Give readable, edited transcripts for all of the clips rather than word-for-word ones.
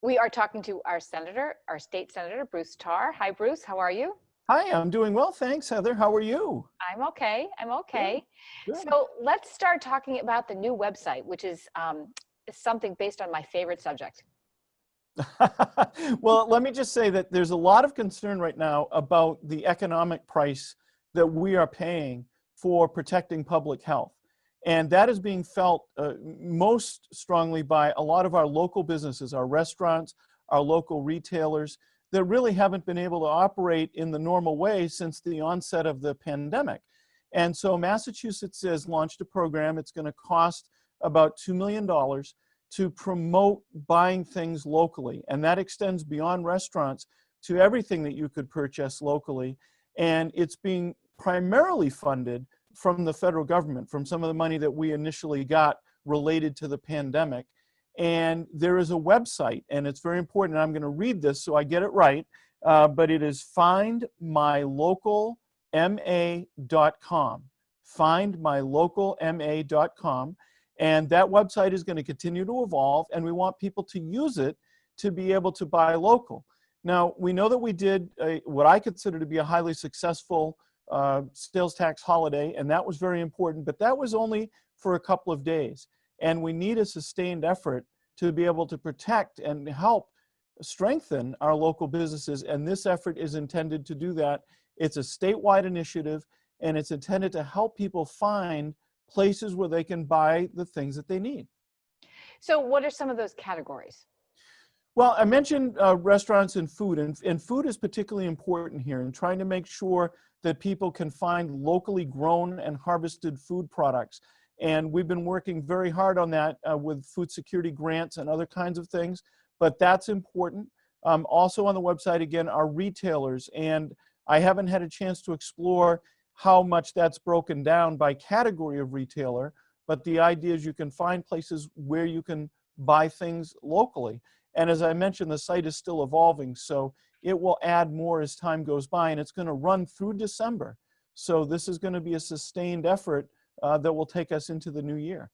We are talking to our senator, our state senator, Bruce Tarr. Hi, Bruce. How are you? Hi, I'm doing well, thanks, Heather. How are you? I'm okay. I'm Good, okay. good. So let's start talking about the new website, which is something based on my favorite subject. Well, let me just say that there's a lot of concern right now about the economic price that we are paying for protecting public health. And that is being felt most strongly by a lot of our local businesses, our restaurants, our local retailers that really haven't been able to operate in the normal way since the onset of the pandemic. And so Massachusetts has launched a program. It's going to cost about $2 million to promote buying things locally. And that extends beyond restaurants to everything that you could purchase locally. And it's being primarily funded from the federal government, from some of the money that we initially got related to the pandemic. And there is a website, and it's very important. And I'm going to read this so I get it right, but it is findmylocalma.com. Findmylocalma.com. And that website is going to continue to evolve, and we want people to use it to be able to buy local. Now, we know that we did what I consider to be a highly successful sales tax holiday, and that was very important, but that was only for a couple of days. And we need a sustained effort to be able to protect and help strengthen our local businesses, and this effort is intended to do that. It's a statewide initiative, and it's intended to help people find places where they can buy the things that they need. So what are some of those categories? Well, I mentioned restaurants and food, and food is particularly important here in trying to make sure that people can find locally grown and harvested food products. And we've been working very hard on that with food security grants and other kinds of things, but that's important. Also on the website, again, are retailers, and I haven't had a chance to explore how much that's broken down by category of retailer, but the idea is you can find places where you can buy things locally. And as I mentioned, the site is still evolving, so it will add more as time goes by, and it's going to run through December. So this is going to be a sustained effort that will take us into the new year.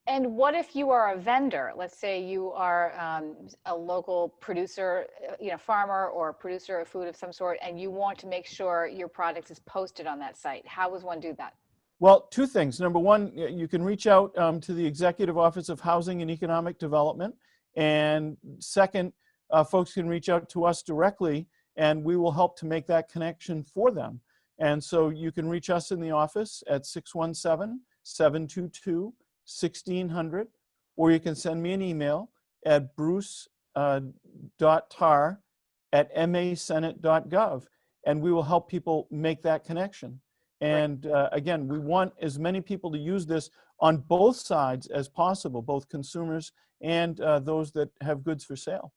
And what if you are a vendor? Let's say you are a local producer, farmer or producer of food of some sort, and you want to make sure your product is posted on that site. How does one do that? Well, two things. Number one, you can reach out to the Executive Office of Housing and Economic Development. And second, folks can reach out to us directly, and we will help to make that connection for them. And so you can reach us in the office at 617-722-1600, or you can send me an email at bruce.tar@masenate.gov, and we will help people make that connection. And again, we want as many people to use this on both sides as possible, both consumers and those that have goods for sale.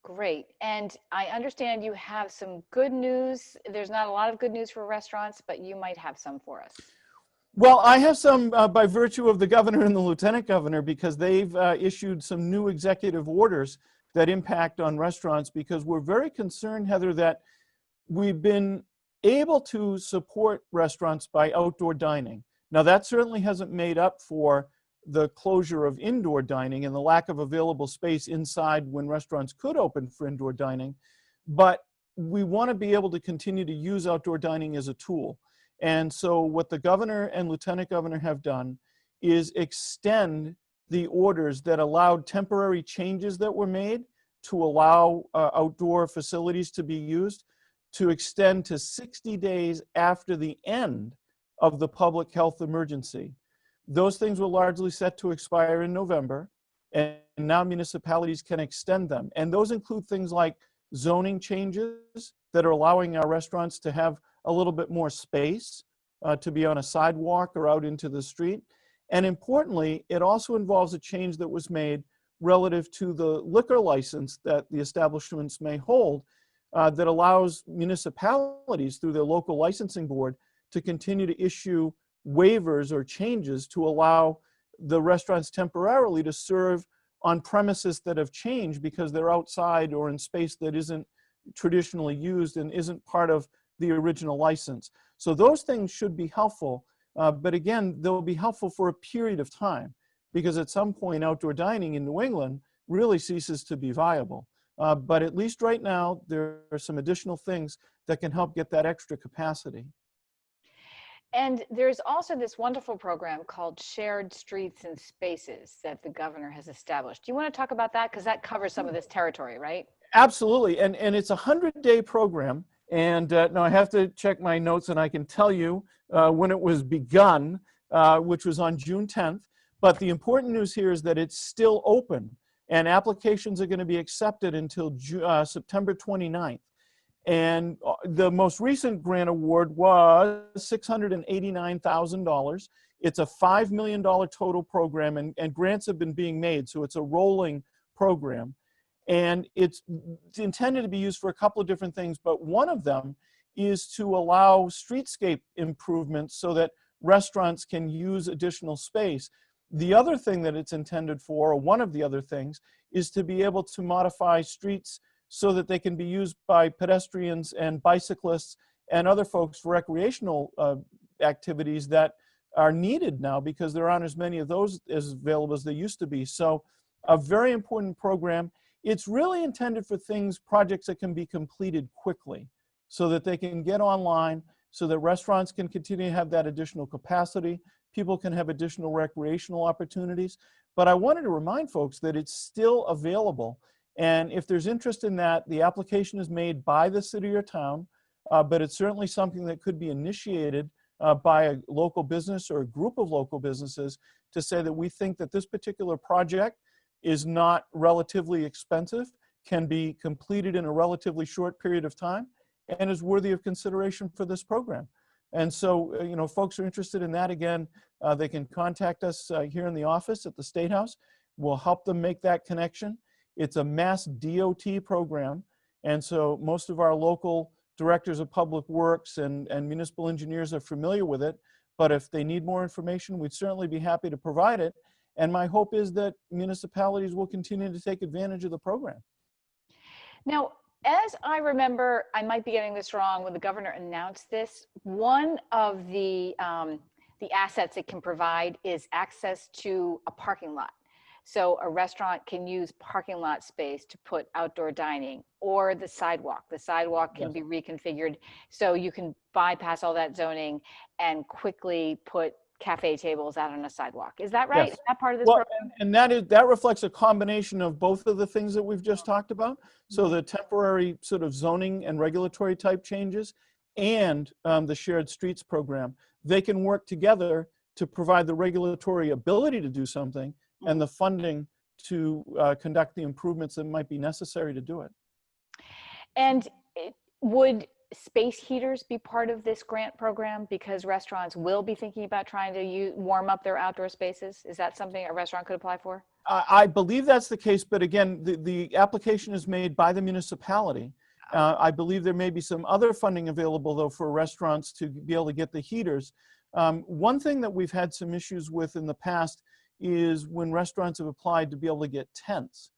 Great. And I understand you have some good news. There's not a lot of good news for restaurants, but you might have some for us. Well, I have some by virtue of the governor and the lieutenant governor, because they've issued some new executive orders that impact on restaurants, because we're very concerned, Heather, that we've been able to support restaurants by outdoor dining. Now, that certainly hasn't made up for the closure of indoor dining and the lack of available space inside when restaurants could open for indoor dining, but we want to be able to continue to use outdoor dining as a tool. And so what the governor and lieutenant governor have done is extend the orders that allowed temporary changes that were made to allow outdoor facilities to be used, to extend to 60 days after the end of the public health emergency. Those things were largely set to expire in November, and now municipalities can extend them. And those include things like zoning changes that are allowing our restaurants to have a little bit more space to be on a sidewalk or out into the street. And importantly, it also involves a change that was made relative to the liquor license that the establishments may hold, that allows municipalities through their local licensing board to continue to issue waivers or changes to allow the restaurants temporarily to serve on premises that have changed because they're outside or in space that isn't traditionally used and isn't part of the original license. So those things should be helpful, but again, they'll be helpful for a period of time, because at some point outdoor dining in New England really ceases to be viable. But at least right now, there are some additional things that can help get that extra capacity. And there's also this wonderful program called Shared Streets and Spaces that the governor has established. Do you want to talk about that? Because that covers some of this territory, right? Absolutely, and it's a 100-day program. And now I have to check my notes, and I can tell you when it was begun, which was on June 10th. But the important news here is that it's still open, and applications are going to be accepted until September 29th. And the most recent grant award was $689,000. It's a $5 million total program, and grants have been being made, so it's a rolling program. And it's intended to be used for a couple of different things, but one of them is to allow streetscape improvements so that restaurants can use additional space. The other thing that it's intended for, or one of the other things, is to be able to modify streets so that they can be used by pedestrians and bicyclists and other folks for recreational activities that are needed now, because there aren't as many of those as available as there used to be. So a very important program. It's really intended for projects that can be completed quickly so that they can get online, so that restaurants can continue to have that additional capacity, people can have additional recreational opportunities. But I wanted to remind folks that it's still available. And if there's interest in that, the application is made by the city or town, but it's certainly something that could be initiated by a local business or a group of local businesses to say that we think that this particular project is not relatively expensive, can be completed in a relatively short period of time, and is worthy of consideration for this program. And so, folks are interested in that. Again, they can contact us here in the office at the State House. We'll help them make that connection. It's a mass DOT program, and so most of our local directors of public works and municipal engineers are familiar with it. But if they need more information, we'd certainly be happy to provide it. And my hope is that municipalities will continue to take advantage of the program. Now, as I remember, I might be getting this wrong, when the governor announced this, one of the assets it can provide is access to a parking lot. So a restaurant can use parking lot space to put outdoor dining, or the sidewalk. The sidewalk can be reconfigured so you can bypass all that zoning and quickly put cafe tables out on a sidewalk. Is that right? Yes. Is that part of this Well, program? and that reflects a combination of both of the things that we've just talked about. So the temporary sort of zoning and regulatory type changes, and the shared streets program. They can work together to provide the regulatory ability to do something and the funding to conduct the improvements that might be necessary to do it. And would space heaters be part of this grant program, because restaurants will be thinking about trying to warm up their outdoor spaces? Is that something a restaurant could apply for? I believe that's the case, but again, the application is made by the municipality. I believe there may be some other funding available, though, for restaurants to be able to get the heaters. One thing that we've had some issues with in the past is when restaurants have applied to be able to get tents.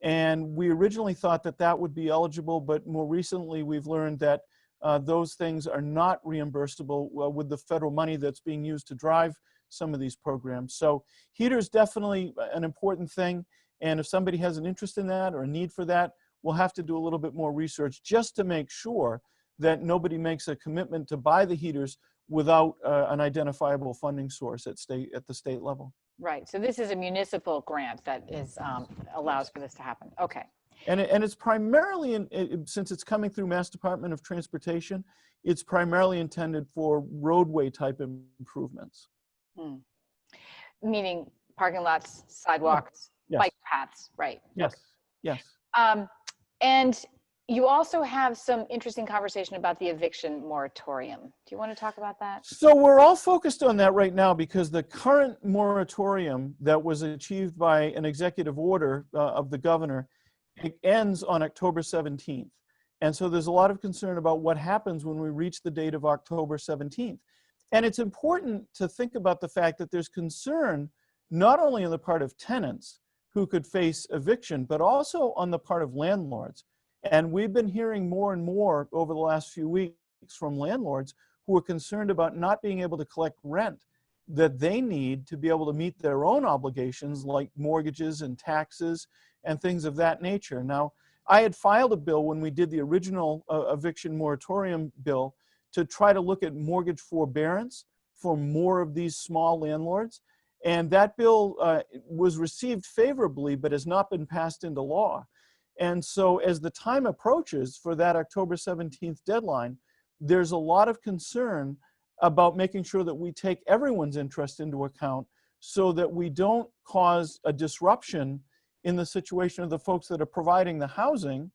And we originally thought that that would be eligible, but more recently we've learned that those things are not reimbursable with the federal money that's being used to drive some of these programs. So heaters definitely an important thing. And if somebody has an interest in that or a need for that, we'll have to do a little bit more research just to make sure that nobody makes a commitment to buy the heaters without an identifiable funding source at the state level. Right. So this is a municipal grant that is allows for this to happen. Okay. And it's primarily, since it's coming through Mass Department of Transportation, it's primarily intended for roadway type improvements. Meaning parking lots, sidewalks, Yes. bike paths, right? Yes. Yes. And you also have some interesting conversation about the eviction moratorium. Do you want to talk about that? So we're all focused on that right now because the current moratorium that was achieved by an executive order of the governor, it ends on October 17th. And so there's a lot of concern about what happens when we reach the date of October 17th. And it's important to think about the fact that there's concern not only on the part of tenants who could face eviction, but also on the part of landlords. And we've been hearing more and more over the last few weeks from landlords who are concerned about not being able to collect rent that they need to be able to meet their own obligations, like mortgages and taxes and things of that nature. Now, I had filed a bill when we did the original eviction moratorium bill to try to look at mortgage forbearance for more of these small landlords. And that bill was received favorably, but has not been passed into law. And so as the time approaches for that October 17th deadline, there's a lot of concern about making sure that we take everyone's interest into account so that we don't cause a disruption in the situation of the folks that are providing the housing,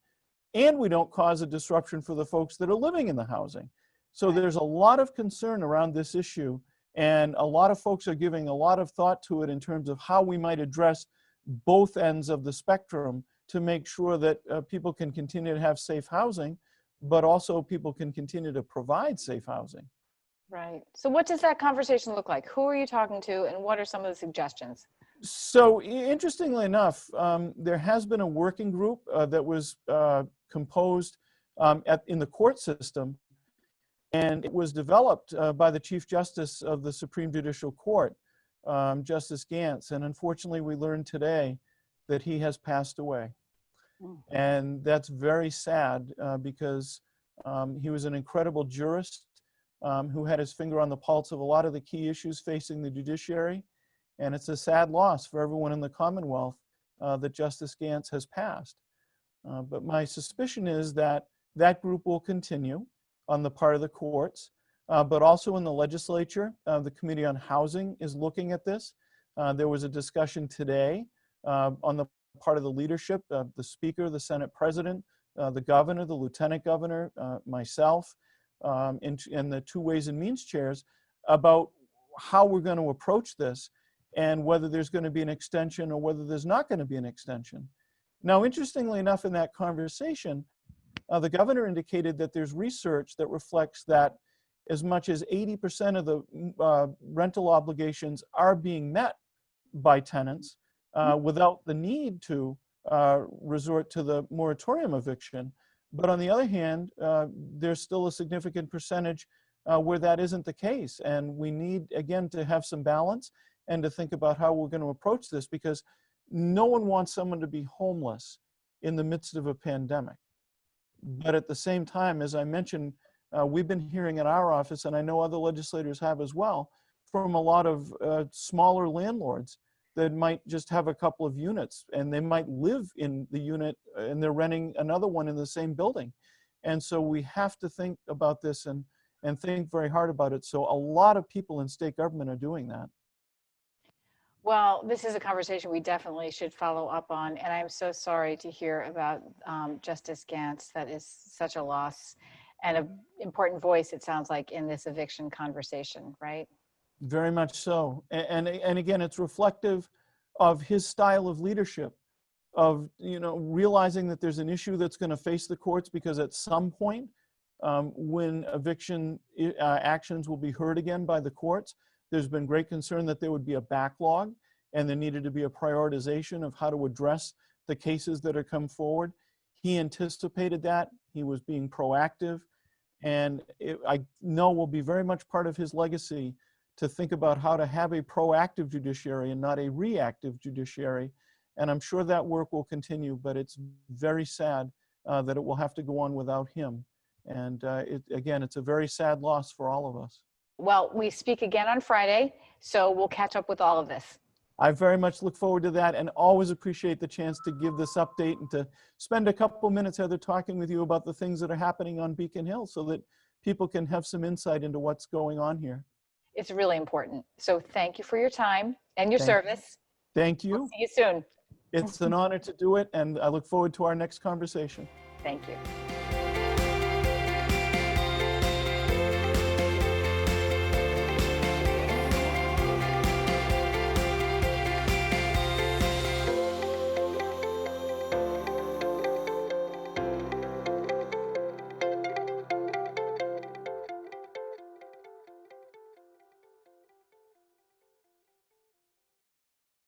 and we don't cause a disruption for the folks that are living in the housing. So Right. there's a lot of concern around this issue, and a lot of folks are giving a lot of thought to it in terms of how we might address both ends of the spectrum to make sure that people can continue to have safe housing, but also people can continue to provide safe housing. Right. So what does that conversation look like? Who are you talking to, and what are some of the suggestions? So interestingly enough, there has been a working group that was composed in the court system, and it was developed by the Chief Justice of the Supreme Judicial Court, Justice Gantz, and unfortunately we learned today that he has passed away. Mm. And that's very sad because he was an incredible jurist who had his finger on the pulse of a lot of the key issues facing the judiciary. And it's a sad loss for everyone in the Commonwealth that Justice Gantz has passed. But my suspicion is that that group will continue on the part of the courts, but also in the legislature. The Committee on Housing is looking at this. There was a discussion today on the part of the leadership, the Speaker, the Senate President, the Governor, the Lieutenant Governor, myself, and the two Ways and Means chairs about how we're going to approach this and whether there's going to be an extension or whether there's not going to be an extension. Now, interestingly enough, in that conversation, the governor indicated that there's research that reflects that as much as 80% of the rental obligations are being met by tenants without the need to resort to the moratorium eviction. But on the other hand, there's still a significant percentage where that isn't the case. And we need, again, to have some balance and to think about how we're going to approach this, because no one wants someone to be homeless in the midst of a pandemic. But at the same time, as I mentioned, we've been hearing in our office, and I know other legislators have as well, from a lot of smaller landlords that might just have a couple of units, and they might live in the unit and they're renting another one in the same building. And so we have to think about this and think very hard about it. So a lot of people in state government are doing that. Well, this is a conversation we definitely should follow up on, and I'm so sorry to hear about Justice Gantz. That is such a loss and an important voice, it sounds like, in this eviction conversation, right? Very much so. And again, it's reflective of his style of leadership, of realizing that there's an issue that's going to face the courts, because at some point when eviction actions will be heard again by the courts, there's been great concern that there would be a backlog and there needed to be a prioritization of how to address the cases that are come forward. He anticipated that. He was being proactive, and I know will be very much part of his legacy to think about how to have a proactive judiciary and not a reactive judiciary. And I'm sure that work will continue, but it's very sad that it will have to go on without him. And again, it's a very sad loss for all of us. Well, we speak again on Friday, so we'll catch up with all of this. I very much look forward to that, and always appreciate the chance to give this update and to spend a couple minutes, Heather, talking with you about the things that are happening on Beacon Hill so that people can have some insight into what's going on here. It's really important. So thank you for your time and your service. Thank you. We'll see you soon. It's an honor to do it, and I look forward to our next conversation. Thank you.